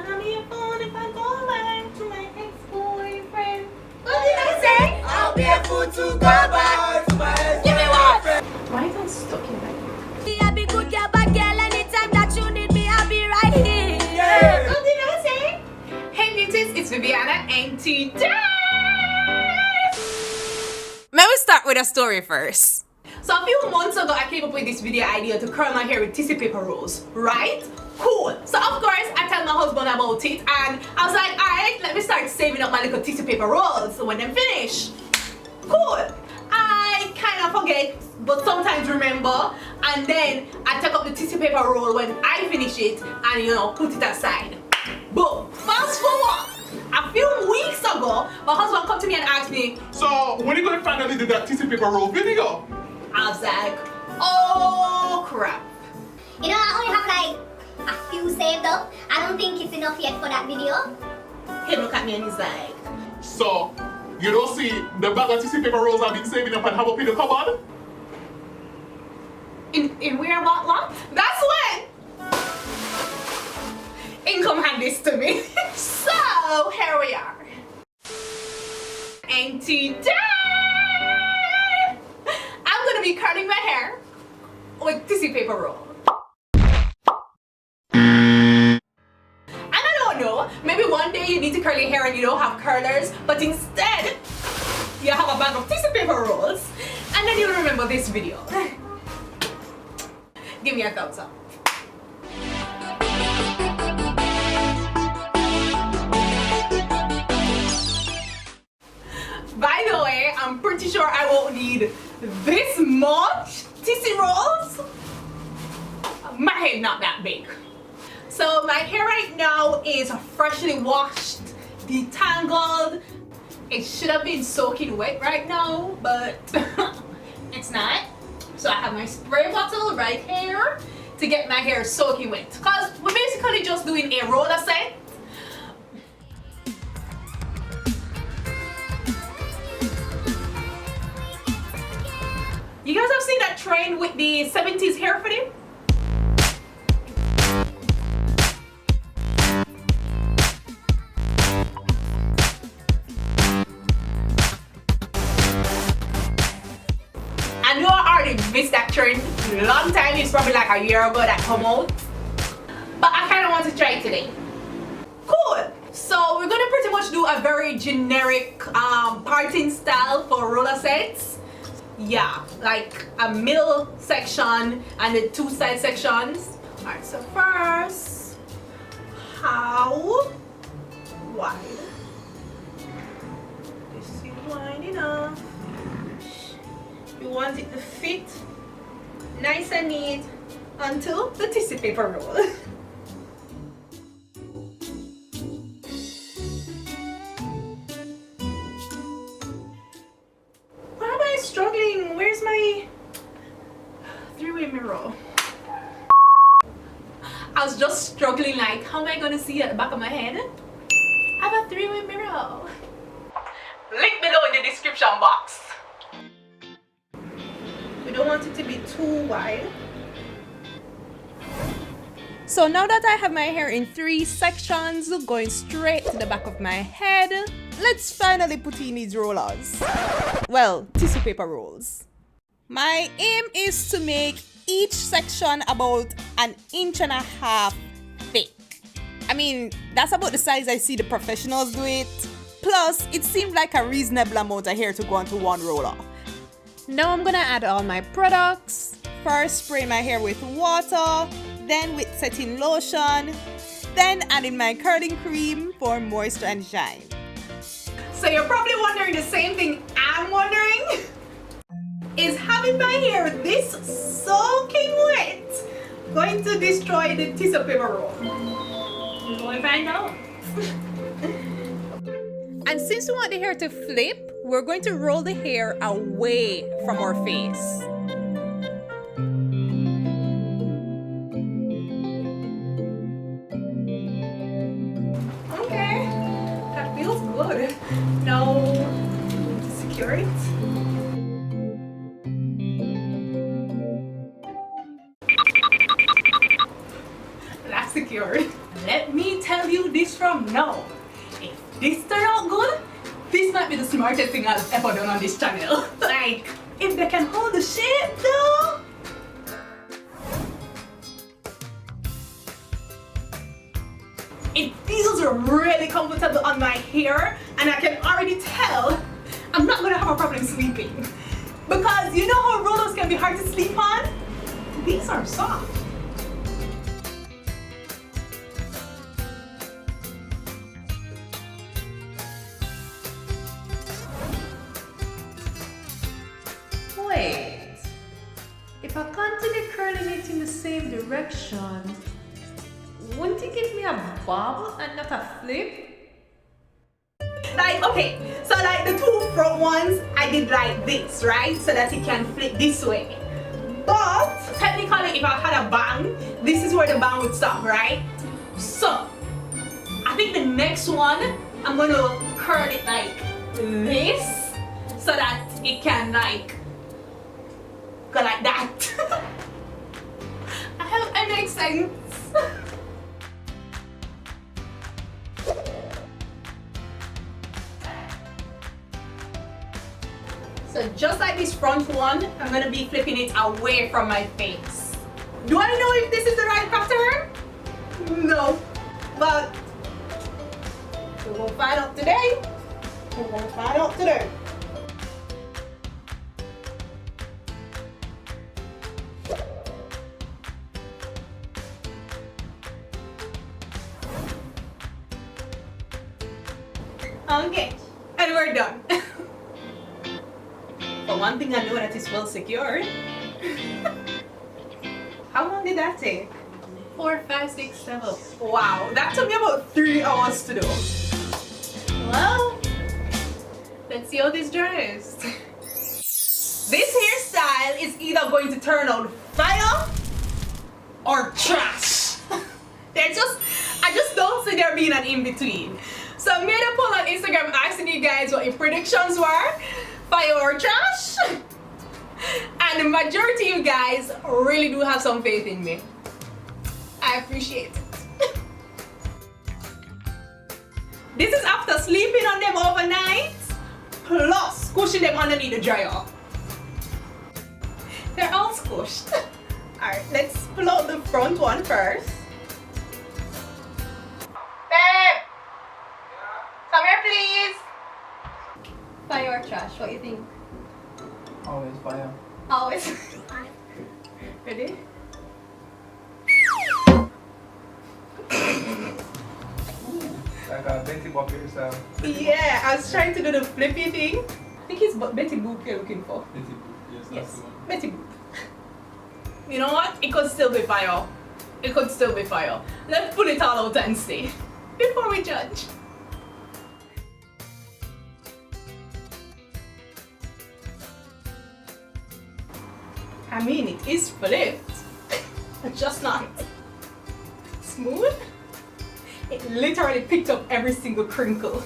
I'll be a fool if I go back to my ex-boyfriend. What did I say? I'll be a fool to go back to my ex-boyfriend. Give me one! Why is I stuck in that? I'll be good girl, bad girl. Anytime that you need me, I'll be right here. Yeah. What did I say? Hey beauties, it's Viviana and today may we start with a story first. So a few months ago I came up with this video idea to curl my hair with tissue paper rolls, right? Cool. So of course I tell my husband about it and I was like, alright, let me start saving up my little tissue paper rolls so when them finish. Cool. I kind of forget but sometimes remember, and then I take up the tissue paper roll when I finish it and you know put it aside. Boom. Fast forward. A few weeks ago, my husband come to me and asked me, so when are you gonna finally do that tissue paper roll video? I was like, oh crap. You know, I only have like a few saved up. I don't think it's enough yet for that video. He look at me and he's like, So you don't see the bag of tissue paper rolls I've been saving up and have up in the cupboard? in where about what? That's when income hand this to me. So here we are. And today I'm gonna be curling my hair with tissue paper roll. And I don't know, maybe one day you need to curl your hair and you don't have curlers, but instead you have a bag of tissue paper rolls, and then you'll remember this video. Give me a thumbs up. By the way, I'm pretty sure I won't need this much tissue rolls. My head not that big. So my hair right now is freshly washed, detangled. It should have been soaking wet right now, but it's not. So I have my spray bottle right here to get my hair soaking wet. Because we're basically just doing a roller set. You guys have seen that trend with the 70s hair fitting? I know I already missed that trend a long time. It's probably like a year ago that come out. But I kind of want to try it today. Cool. So we're gonna pretty much do a very generic parting style for roller sets. Yeah, like a middle section and the two side sections. Alright, so first, how wide? This is wide enough. You want it to fit nice and neat onto the tissue paper roll. Why am I struggling? Where's my three-way mirror? I was just struggling like, how am I gonna see at the back of my head? I have a three-way mirror. Link below in the description box. We don't want it to be too wide. So now that I have my hair in 3 sections going straight to the back of my head, let's finally put in these rollers. Well, tissue paper rolls. My aim is to make each section about 1.5 inches thick. I mean, that's about the size I see the professionals do it. Plus, it seemed like a reasonable amount of hair to go onto one roller. Now I'm gonna add all my products. First spray my hair with water, then with setting lotion, then adding my curling cream for moisture and shine. So you're probably wondering the same thing I'm wondering. Is having my hair this soaking wet going to destroy the tissue paper roll? We're going to find out. And since we want the hair to flip, we're going to roll the hair away from our face. Okay, that feels good. Now, secure it. Last secured. Let me tell you this from now. If this turn out good, this might be the smartest thing I've ever done on this channel. Like, if they can hold the shape though. It feels really comfortable on my hair, and I can already tell I'm not gonna have a problem sleeping. Because you know how rollers can be hard to sleep on? These are soft. Wait, if I continue curling it in the same direction, wouldn't it give me a bob and not a flip? Like, okay, so like the two front ones, I did like this, right? So that it can flip this way. But technically, if I had a bang, this is where the bang would stop, right? So, I think the next one, I'm gonna curl it like this, so that it can like, go like that. I hope it makes sense. So just like this front one, I'm gonna be flipping it away from my face. Do I know if this is the right pattern? No, but we're gonna find out today. We're gonna find out today. Okay, and we're done. But one thing I know that is well secured. How long did that take? 4, 5, 6, 7. Wow, that took me about 3 hours to do. Well, let's see how this dries. This hairstyle is either going to turn out fire or trash. I just don't see there being an in-between. So I made a poll on Instagram asking you guys what your predictions were. Fire or trash? And the majority of you guys really do have some faith in me. I appreciate it. This is after sleeping on them overnight, plus squishing them underneath the dryer. They're all squished. Alright, let's pull out the front one first. Babe! Come here, please! Fire or trash? What do you think? Always fire. Always. Ready? Like a Betty Boop yourself. Yeah, I was trying to do the flippy thing. I think it's Betty Boop you're looking for. Betty Boop, yes, that's Yes, the one. Betty Boop. You know what? It could still be fire. It could still be fire. Let's put it all out and see before we judge. I mean, it is flipped, but just not smooth. It literally picked up every single crinkle.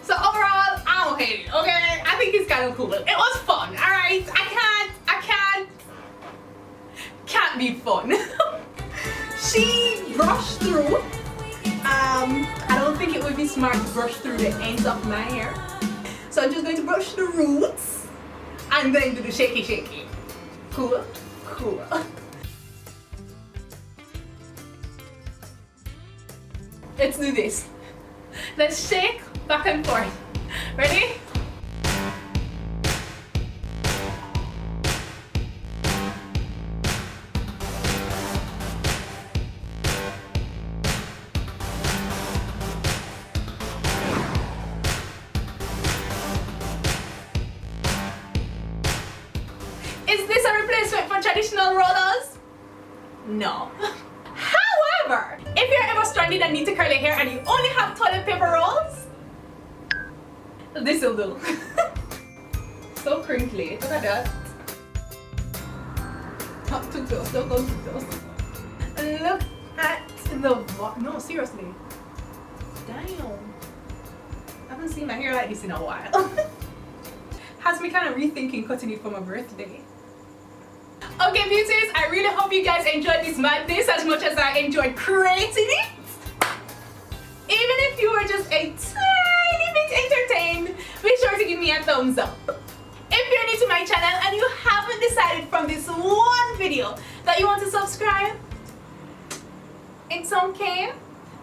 So overall, I don't hate it, okay? I think it's kind of cool. It was fun, alright? I can't be fun. She brushed through. I don't think it would be smart to brush through the ends of my hair. So I'm just going to brush the roots and then do the shaky shaky. Cool? Cool. Let's do this. Let's shake back and forth. Ready? Is this a replacement for traditional rollers? No. However, if you're ever stranded and need to curl your hair and you only have toilet paper rolls, this will do. So crinkly. Look at that. Not too close. Don't go too close. Look at the no, seriously. Damn. I haven't seen my hair like this in a while. Has me kind of rethinking cutting it for my birthday. Okay, beauties, I really hope you guys enjoyed this madness as much as I enjoyed creating it. Even if you were just a tiny bit entertained, be sure to give me a thumbs up. If you're new to my channel and you haven't decided from this one video that you want to subscribe, it's okay.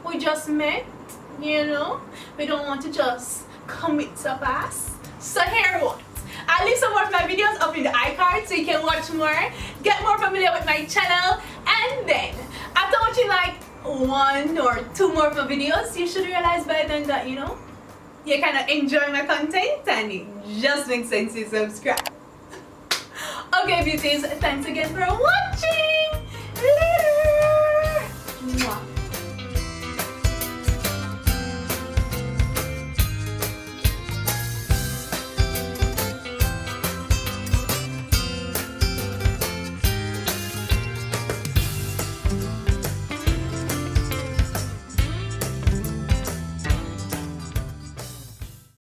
We just met, you know. We don't want to just commit to pass. So here what? I'll leave some more of my videos up in the iCard so you can watch more, get more familiar with my channel, and then after watching like 1 or 2 more of my videos, you should realize by then that, you know, you kind of enjoy my content and it just makes sense to subscribe. Okay, beauties, thanks again for watching. Later. Mwah.